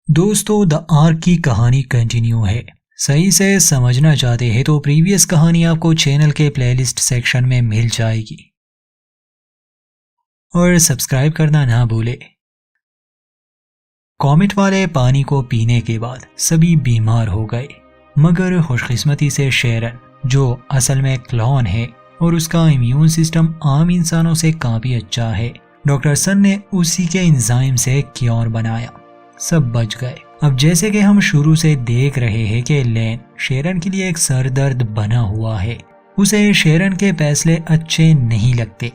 दोस्तों, the arc की कहानी कंटिन्यू है। सही से समझना चाहते हैं तो प्रीवियस कहानी आपको चैनल के प्लेलिस्ट सेक्शन में मिल जाएगी और सब्सक्राइब करना ना भूले। कॉमेट वाले पानी को पीने के बाद सभी बीमार हो गए, मगर खुशकिस्मती से शेरन, जो असल में क्लॉन है और उसका इम्यून सिस्टम आम इंसानों से काफी अच्छा है, डॉक्टर सन ने उसी के एंजाइम से क्योर बनाया। सब बच गए। अब जैसे कि हम शुरू से देख रहे हैं कि लेन शेरन के लिए एक सरदर्द बना हुआ है। उसे शेरन के फैसले अच्छे नहीं लगते।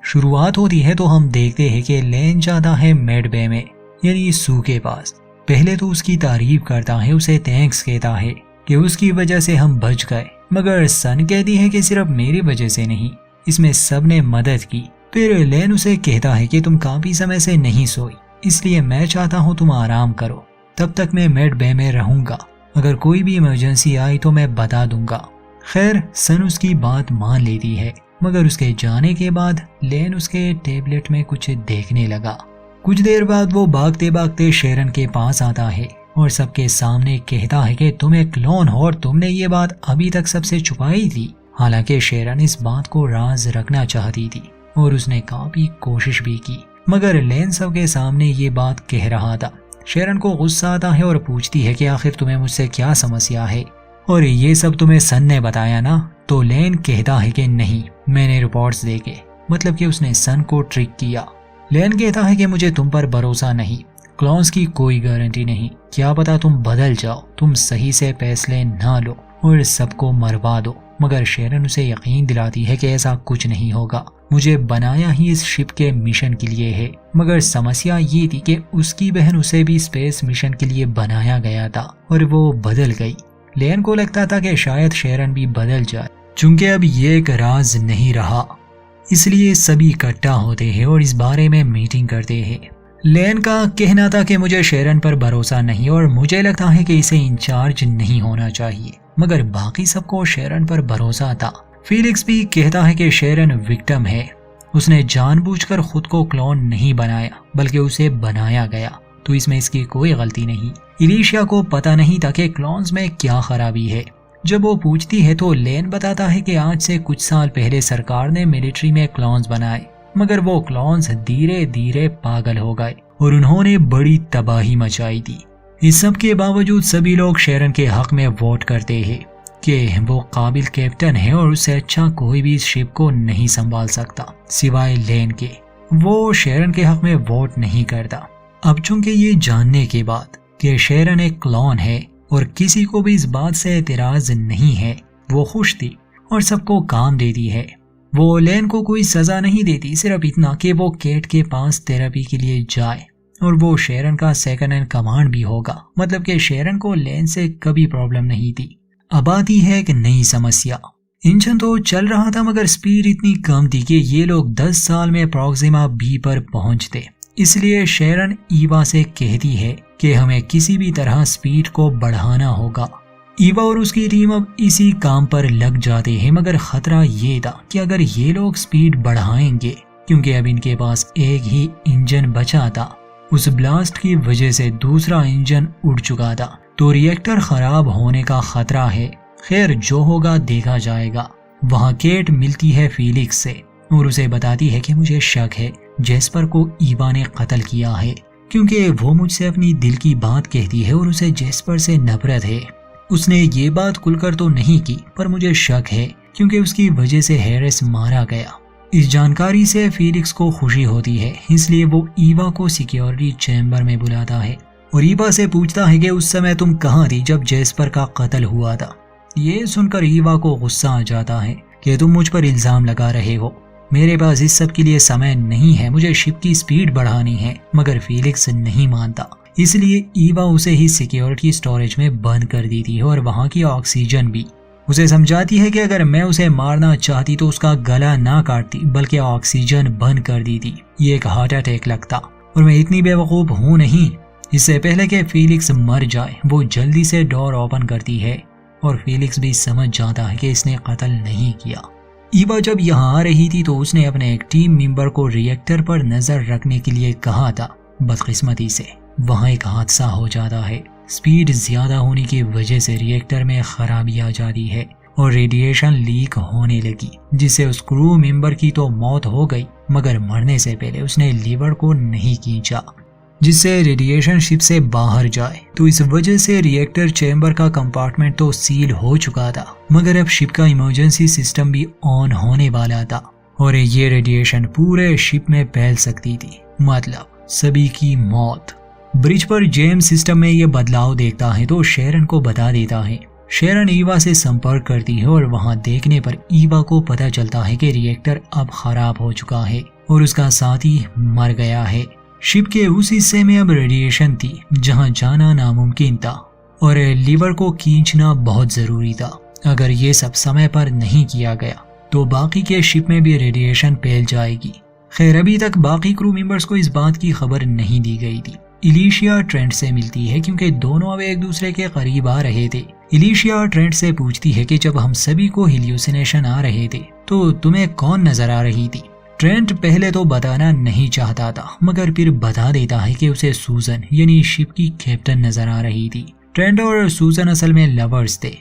शुरुआत होती है तो हम देखते हैं कि लेन जाता है मेड बे में, यानी सू के पास। पहले तो उसकी तारीफ करता है, उसे थैंक्स कहता है कि उसकी वजह से हम बच गए, मगर सन कहती है कि सिर्फ मेरी वजह से नहीं, इसमें सब ने मदद की। फिर लेन उसे कहता है कि तुम काफी समय से नहीं सोई, इसलिए मैं चाहता हूँ तुम आराम करो। तब तक मैं मेड बे में रहूंगा, अगर कोई भी इमरजेंसी आई तो मैं बता दूंगा। खैर, सन उसकी बात मान लेती है, मगर उसके जाने के बाद लेन उसके टेबलेट में कुछ देखने लगा। कुछ देर बाद वो भागते भागते शेरन के पास आता है और सबके सामने कहता है कि तुम एक क्लोन हो और तुमने ये बात अभी तक सबसे छुपाई थी। हालांकि शेरन इस बात को राज रखना चाहती थी और उसने काफी कोशिश भी की, मगर लेन सबके सामने ये बात कह रहा था। शेरन को गुस्सा आता है और पूछती है कि आखिर तुम्हें मुझसे क्या समस्या है, और ये सब तुम्हें सन ने बताया ना? तो लेन कहता है कि नहीं, मैंने रिपोर्ट्स देखे, मतलब कि उसने सन को ट्रिक किया। लेन कहता है कि मुझे तुम पर भरोसा नहीं, क्लॉन्स की कोई गारंटी नहीं, क्या पता तुम बदल जाओ, तुम सही से फैसले ना लो और सबको मरवा दो। मगर शेरन उसे यकीन दिलाती है कि ऐसा कुछ नहीं होगा, मुझे बनाया ही इस शिप के मिशन के लिए है। मगर समस्या ये थी कि उसकी बहन उसे भी स्पेस मिशन के लिए बनाया गया था और वो बदल गई। लेन को लगता था कि शायद शेरन भी बदल जाए। चूंकि अब ये एक राज नहीं रहा, इसलिए सभी इकट्ठा होते हैं और इस बारे में मीटिंग करते हैं। लेन का कहना था कि मुझे शेरन पर भरोसा नहीं और मुझे लगता है कि इसे इंचार्ज नहीं होना चाहिए, मगर बाकी सबको शेरन पर भरोसा था। फीलिक्स भी कहता है कि शेरन विक्टिम है, उसने जानबूझकर खुद को क्लोन नहीं बनाया बल्कि उसे बनाया गया, तो इसमें इसकी कोई गलती नहीं। इलिशिया को पता नहीं था कि क्लोन्स में क्या खराबी है। जब वो पूछती है तो लेन बताता है कि आज से कुछ साल पहले सरकार ने मिलिट्री में क्लोन्स बनाए, मगर वो क्लोन्स धीरे धीरे पागल हो गए और उन्होंने बड़ी तबाही मचाई थी। इस सब के बावजूद सभी लोग शेरन के हक में वोट करते हैं कि वो काबिल कैप्टन है और उससे अच्छा कोई भी इस शिप को नहीं संभाल सकता सिवाय लेन के। वो शेरन के हक में वोट नहीं करता। अब चूंकि ये जानने के बाद कि शेरन एक क्लोन है और किसी को भी इस बात से एतराज नहीं है, वो खुश थी और सबको काम देती है। वो लेन को कोई सजा नहीं देती, सिर्फ इतना कि वो केट के पास थेरेपी के लिए जाए और वो शेरन का सेकंड इन कमांड भी होगा, मतलब कि शेरन को लेन से कभी प्रॉब्लम नहीं थी। अब आती है एक नई समस्या। इंजन तो चल रहा था मगर स्पीड इतनी कम थी कि ये लोग 10 साल में प्रॉक्सिमा बी पर पहुंचते। इसलिए शेरन ईवा से कहती है कि हमें किसी भी तरह स्पीड को बढ़ाना होगा। ईवा और उसकी टीम अब इसी काम पर लग जाते हैं, मगर खतरा ये था कि अगर ये लोग स्पीड बढ़ाएंगे, क्योंकि अब इनके पास एक ही इंजन बचा था, उस ब्लास्ट की वजह से दूसरा इंजन उड़ चुका था, तो रिएक्टर खराब होने का खतरा है। खैर, जो होगा देखा जाएगा। वहाँ केट मिलती है फीलिक्स से और उसे बताती है कि मुझे शक है जेस्पर को ईवा ने कत्ल किया है, क्योंकि वो मुझसे अपनी दिल की बात कहती है और उसे जेस्पर से नफरत है। उसने ये बात खुलकर तो नहीं की, पर मुझे शक है क्योंकि उसकी वजह से हैरिस मारा गया। इस जानकारी से फीलिक्स को खुशी होती है, इसलिए वो ईवा को सिक्योरिटी चैम्बर में बुलाता है और ईवा से पूछता है कि उस समय तुम कहाँ थी जब जेस्पर का कत्ल हुआ था। ये सुनकर ईवा को गुस्सा आ जाता है कि तुम मुझ पर इल्जाम लगा रहे हो, मेरे पास इस सब के लिए समय नहीं है, मुझे शिप की स्पीड बढ़ानी है। मगर फीलिक्स नहीं मानता, इसलिए ईवा उसे ही सिक्योरिटी स्टोरेज में बंद कर देती है और वहाँ की ऑक्सीजन भी। उसे समझाती है कि अगर मैं उसे मारना चाहती तो उसका गला ना काटती बल्कि ऑक्सीजन बंद कर देती, ये एक हार्ट अटैक लगता, और मैं इतनी बेवकूफ हूँ नहीं। इससे पहले कि फीलिक्स मर जाए वो जल्दी से डोर ओपन करती है और फीलिक्स भी समझ जाता है कि इसने कत्ल नहीं किया। ईवा जब यहाँ आ रही थी तो उसने अपने एक टीम मेंबर को रिएक्टर पर नजर रखने के लिए कहा था। बदकिस्मती से वहाँ एक हादसा हो जाता है। स्पीड ज्यादा होने की वजह से रिएक्टर में खराबी आ जाती है और रेडिएशन लीक होने लगी, जिससे उस क्रू मेंबर की तो मौत हो गई, मगर मरने से पहले उसने लीवर को नहीं खींचा जिससे रेडिएशन शिप से बाहर जाए। तो इस वजह से रिएक्टर चैम्बर का कंपार्टमेंट तो सील हो चुका था, मगर अब शिप का इमरजेंसी सिस्टम भी ऑन होने वाला था और ये रेडिएशन पूरे शिप में फैल सकती थी, मतलब सभी की मौत। ब्रिज पर जेम्स सिस्टम में ये बदलाव देखता है तो शेरन को बता देता है। शेरन ईवा से संपर्क करती है और वहां देखने पर ईवा को पता चलता है कि रिएक्टर अब खराब हो चुका है और उसका साथी मर गया है। शिप के उस हिस्से में अब रेडिएशन थी जहां जाना नामुमकिन था और लीवर को खींचना बहुत जरूरी था। अगर ये सब समय पर नहीं किया गया तो बाकी के शिप में भी रेडिएशन फैल जाएगी। खैर, अभी तक बाकी क्रू मेंबर्स को इस बात की खबर नहीं दी गई थी। इलिशिया ट्रेंट से मिलती है क्योंकि दोनों अब एक दूसरे के करीब आ रहे थे। इलिशिया ट्रेंट से पूछती है कि जब हम सभी को हेल्यूसिनेशन आ रहे थे तो तुम्हें कौन नजर आ रही थी। ट्रेंट पहले तो बताना नहीं चाहता था, मगर फिर बता देता है कि उसे सूजन यानी शिप की कैप्टन नजर आ रही थी। ट्रेंट और सूजन असल में लवर्स थे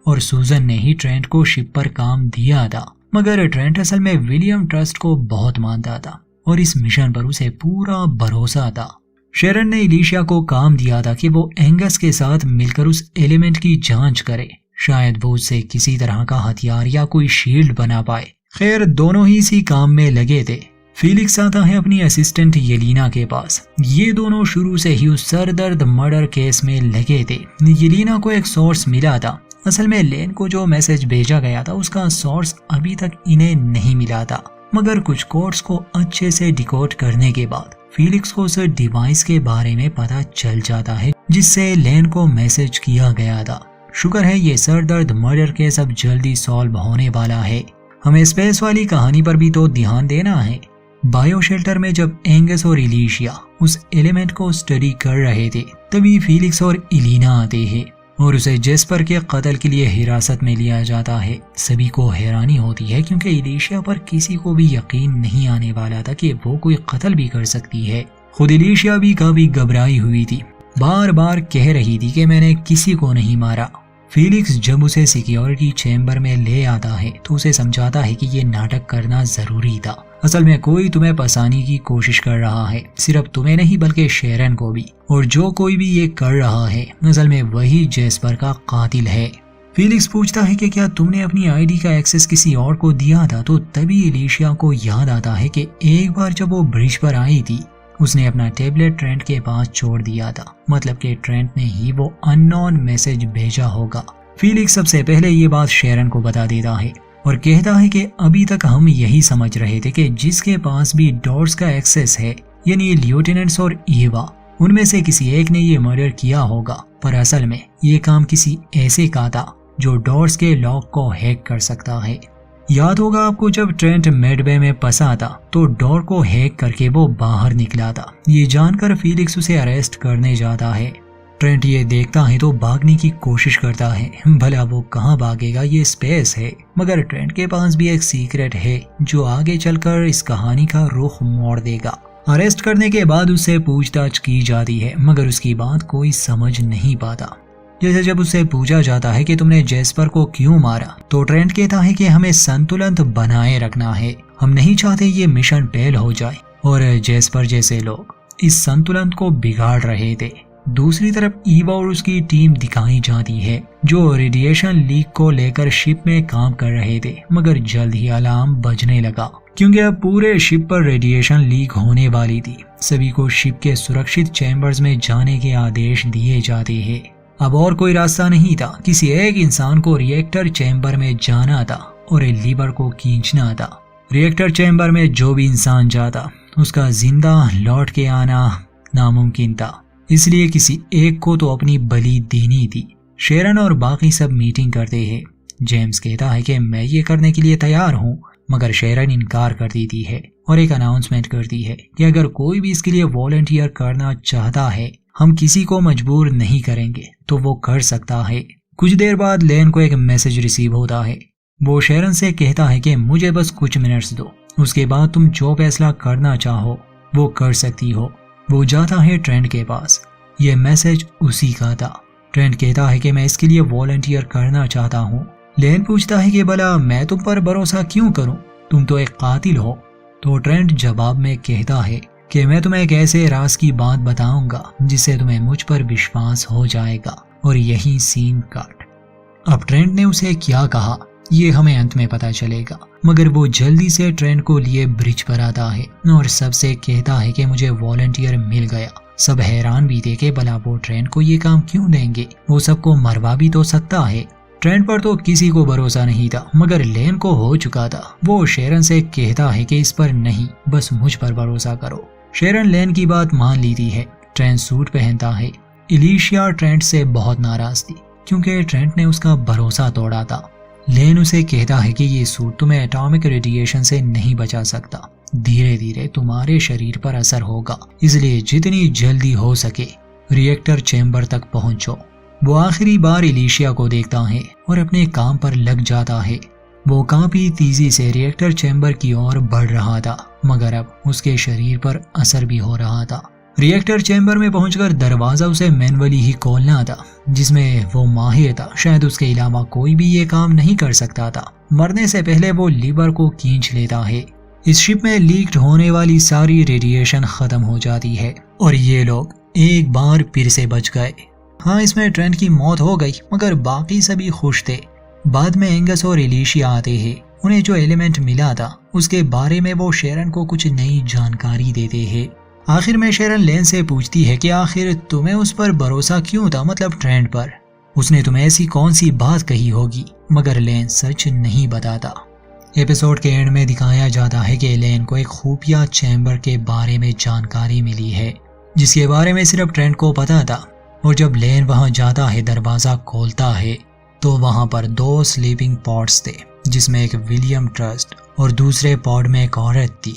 और सूजन ने ही ट्रेंट को शिप पर काम दिया था, मगर ट्रेंट असल में विलियम ट्रस्ट को बहुत मानता था और इस मिशन पर उसे पूरा भरोसा था। शेरन ने इलिशिया को काम दिया था कि वो एंगस के साथ मिलकर उस एलिमेंट की जांच करे, शायद वो उससे किसी तरह का हथियार या कोई शील्ड बना पाए। खैर, दोनों ही इसी काम में लगे थे। फिलिक्स आता है अपनी असिस्टेंट येलिना के पास। ये दोनों शुरू से ही उस सरदर्द मर्डर केस में लगे थे। येलिना को एक सोर्स मिला था। असल में लेन को जो मैसेज भेजा गया था उसका सोर्स अभी तक इन्हें नहीं मिला था, मगर कुछ कोड्स को अच्छे से डिकोड करने के बाद फिलिक्स को उस डिवाइस के बारे में पता चल जाता है जिससे लेन को मैसेज किया गया था। शुक्र है ये सरदर्द मर्डर केस अब जल्दी सॉल्व होने वाला है। हमें स्पेस वाली कहानी पर भी तो ध्यान देना है। बायो शेल्टर में जब एंगस और इलिशिया उस एलिमेंट को स्टडी कर रहे थे तभी फिलिक्स और इलीना आते हैं और उसे जेस्पर के कत्ल के लिए हिरासत में लिया जाता है। सभी को हैरानी होती है क्योंकि इलिशिया पर किसी को भी यकीन नहीं आने वाला था कि वो कोई कत्ल भी कर सकती है। खुद इलिशिया भी काफी घबराई हुई थी, बार बार कह रही थी कि मैंने किसी को नहीं मारा। फिलिक्स जब उसे सिक्योरिटी चैम्बर में ले आता है तो उसे समझाता है कि ये नाटक करना जरूरी था। असल में कोई तुम्हें फंसाने की कोशिश कर रहा है, सिर्फ तुम्हें नहीं बल्कि शेरन को भी, और जो कोई भी ये कर रहा है असल में वही जेस्पर का कातिल है। फिलिक्स पूछता है कि क्या तुमने अपनी आईडी का एक्सेस किसी और को दिया था, तो तभी इलिशिया को याद आता है कि एक बार जब वो ब्रिज पर आई थी उसने अपना टैबलेट ट्रेंट के पास छोड़ दिया था, मतलब कि ट्रेंट ने ही वो अननोन मैसेज भेजा होगा। फिलिक्स सबसे पहले ये बात शेरन को बता देता है और कहता है कि अभी तक हम यही समझ रहे थे कि जिसके पास भी डॉर्स का एक्सेस है यानी लेफ्टिनेंट्स और ईवा, उनमें से किसी एक ने ये मर्डर किया होगा, पर असल में ये काम किसी ऐसे का था जो डॉर्स के लॉक को हैक कर सकता है। याद होगा आपको जब ट्रेंट मेडवे में फंसा था तो डोर को हैक करके वो बाहर निकला था। ये जानकर फिलिक्स उसे अरेस्ट करने जाता है। ट्रेंट ये देखता है तो भागने की कोशिश करता है, भला वो कहाँ भागेगा, ये स्पेस है। मगर ट्रेंट के पास भी एक सीक्रेट है जो आगे चलकर इस कहानी का रुख मोड़ देगा। अरेस्ट करने के बाद उससे पूछताछ की जाती है मगर उसकी बात कोई समझ नहीं पाता। जैसे जब उससे पूछा जाता है कि तुमने जेस्पर को क्यों मारा, तो ट्रेंट कहता है कि हमें संतुलन बनाए रखना है, हम नहीं चाहते ये मिशन फेल हो जाए, और जेस्पर जैसे लोग इस संतुलन को बिगाड़ रहे थे। दूसरी तरफ ईवा और उसकी टीम दिखाई जाती है जो रेडिएशन लीक को लेकर शिप में काम कर रहे थे, मगर जल्द ही अलार्म बजने लगा क्योंकि अब पूरे शिप पर रेडिएशन लीक होने वाली थी। सभी को शिप के सुरक्षित चैम्बर्स में जाने के आदेश दिए जाते हैं। अब और कोई रास्ता नहीं था, किसी एक इंसान को रिएक्टर चैम्बर में जाना था और लीवर को खींचना था। रिएक्टर चैम्बर में जो भी इंसान जाता उसका जिंदा लौट के आना नामुमकिन था, इसलिए किसी एक को तो अपनी बलि देनी थी। शेरन और बाकी सब मीटिंग करते हैं। जेम्स कहता है कि मैं ये करने के लिए तैयार हूँ, मगर शेरन इनकार कर देती है और एक अनाउंसमेंट करती है कि अगर कोई भी इसके लिए वॉलंटियर करना चाहता है हम किसी को मजबूर नहीं करेंगे, तो वो कर सकता है। कुछ देर बाद लेन को एक मैसेज रिसीव होता है। वो शेरन से कहता है कि मुझे बस कुछ मिनट्स दो, उसके बाद तुम जो फैसला करना चाहो वो कर सकती हो। वो जाता है ट्रेंट के पास ये मैसेज उसी का था। ट्रेंट कहता है कि मैं इसके लिए वॉलंटियर करना चाहता हूँ। लेन पूछता है कि भला मैं तुम पर भरोसा क्यों करूं, तुम तो एक कातिल हो। तो ट्रेंट जवाब में कहता है कि मैं तुम्हें एक ऐसे राज की बात बताऊंगा जिससे तुम्हें मुझ पर विश्वास हो जाएगा। और यही सीन काट। अब ट्रेंट ने उसे क्या कहा ये हमें अंत में पता चलेगा, मगर वो जल्दी से ट्रेंट को लिए ब्रिज पर आता है और सबसे कहता है कि मुझे वॉलंटियर मिल गया। सब हैरान भी थे कि भला वो ट्रेंट को ये काम क्यों देंगे, वो सबको मरवा भी तो सकता है। ट्रेंट पर तो किसी को भरोसा नहीं था, मगर लेन को हो चुका था। वो शेरन से कहता है कि इस पर नहीं, बस मुझ पर भरोसा करो। शेरन लेन की बात मान लेती है। ट्रेंट सूट पहनता है। एलिशिया ट्रेंट से बहुत नाराज थी क्योंकि ट्रेंट ने उसका भरोसा तोड़ा था। लेन उसे कहता है कि ये सूट तुम्हें एटॉमिक रेडिएशन से नहीं बचा सकता, धीरे धीरे तुम्हारे शरीर पर असर होगा, इसलिए जितनी जल्दी हो सके रिएक्टर चैम्बर तक पहुंचो। वो आखिरी बार एलिशिया को देखता है और अपने काम पर लग जाता है। वो काफी तेजी से रिएक्टर चैम्बर की ओर बढ़ रहा था, मगर अब उसके शरीर पर असर भी हो रहा था। रिएक्टर चैम्बर में पहुंचकर दरवाजा उसे मैनुअली ही खोलना था, जिसमें वो माहिर था। शायद उसके अलावा कोई भी ये काम नहीं कर सकता था। मरने से पहले वो लीवर को खींच लेता है। इस शिप में लीक्ड होने वाली सारी रेडिएशन खत्म हो जाती है और ये लोग एक बार फिर से बच गए। हाँ, इसमें ट्रेंट की मौत हो गई, मगर बाकी सभी खुश थे। बाद में एंगस और एलिशिया आते हैं। उन्हें जो एलिमेंट मिला था उसके बारे में वो शेरन को कुछ नई जानकारी देते हैं। आखिर में शेरन लेन से पूछती है कि आखिर तुम्हें उस पर भरोसा क्यों था, मतलब ट्रेंट पर। उसने तुम्हें ऐसी कौन सी बात कही होगी, मगर लेन सच नहीं बताता। एपिसोड के एंड में दिखाया जाता है कि लेन को एक खुफिया चैम्बर के बारे में जानकारी मिली है, जिसके बारे में सिर्फ ट्रेंट को पता था। और जब लेन वहां जाता है, दरवाजा खोलता है, तो वहां पर 2 स्लीपिंग पॉड्स थे, जिसमें एक विलियम ट्रस्ट और दूसरे पॉड में एक औरत थी।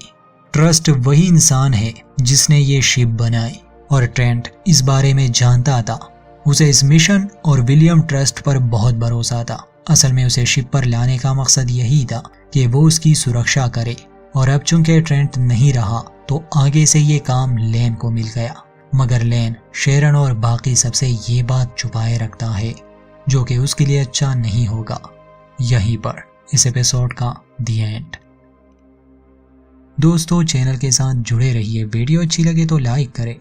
ट्रस्ट वही इंसान है जिसने ये शिप बनाई और ट्रेंट इस बारे में जानता था। उसे इस मिशन और विलियम ट्रस्ट पर बहुत भरोसा था। असल में उसे शिप पर लाने का मकसद यही था कि वो उसकी सुरक्षा करे। और अब चूंकि ट्रेंट नहीं रहा तो आगे से ये काम लेन को मिल गया, मगर लेन शेरन और बाकी सबसे ये बात छुपाए रखता है, जो कि उसके लिए अच्छा नहीं होगा। यहीं पर इस एपिसोड का दी एंड। दोस्तों, चैनल के साथ जुड़े रहिए। वीडियो अच्छी लगे तो लाइक करें।